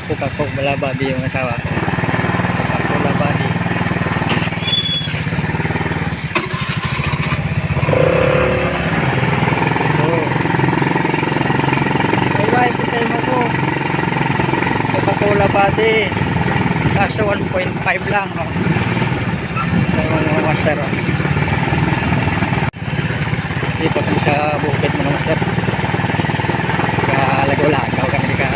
Coca-Cola body yung asawa ko. Coca-Cola body. Oh. Ay, why pitay mo ko? Coca-Cola body. Kaso 1.5 lang. Oh. Ay, mga master. Oh. Dito kami sa bukid mga master. Lagaw-lagaw kami ka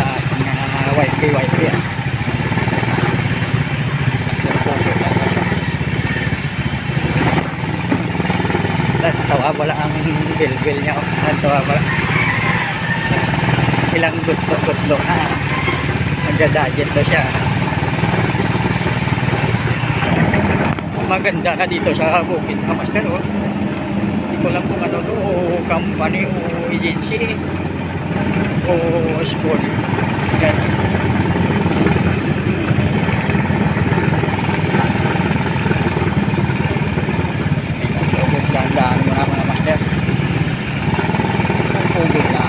wifi yan. Tawa wala ang bil niya. Tawa wala. Ilang gutlo na. Nagda-budget na siya. Maganda na dito sa bukid mga master. Oh. Hindi ko lang kung ano to, o company o agency o school. Yan. Dandaan mo na mga master. Pugod na.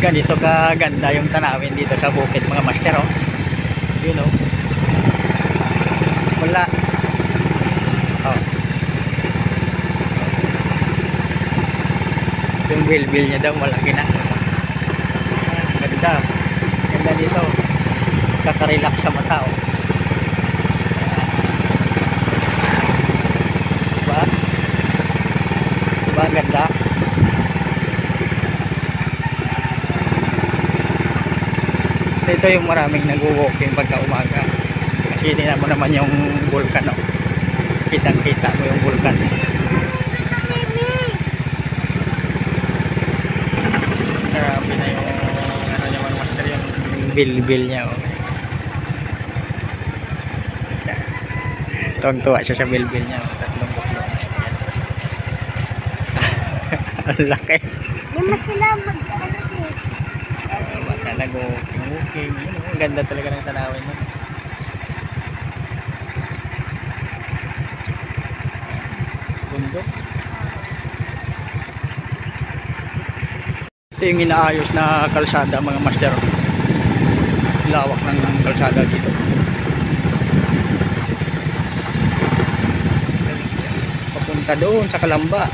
Ganito kaganda yung tanawin dito sa bukid mga master. Oh. You know. Wala. Oh. Yung bil niya daw malaki na. Ganda. Ganda dito. Kakarelax sa mata. Oh. Diba? Diba ganda? Ito yung maraming nag-walking pagka umaga. Kasi tingnan mo naman yung vulkan. Oh. Kitang-kita mo yung vulkan. Marami na yung ano niya mga master, yung bil niya. Oh. Tuwang-tuwa siya sa bil niya. Oh. Tatlong buklo. Ang laki. Yung mas sila mag-ano nag-walking. Ang ganda talaga ng tanawin mo. Bundok. Ito yung inaayos na kalsada mga master. Lawak ng kalsada dito. Papunta doon sa Kalamba.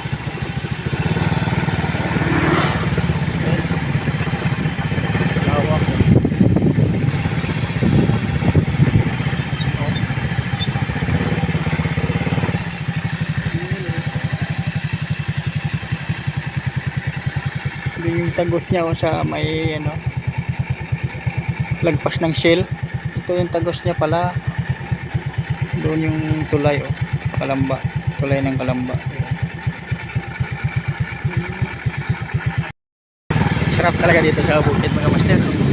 Yung tagos niya sa may ano, lagpas ng Shell. Ito yung tagos niya pala. Doon yung tulay. Oh. Kalamba, tulay ng Kalamba. Sarap talaga dito sa bukid mga master.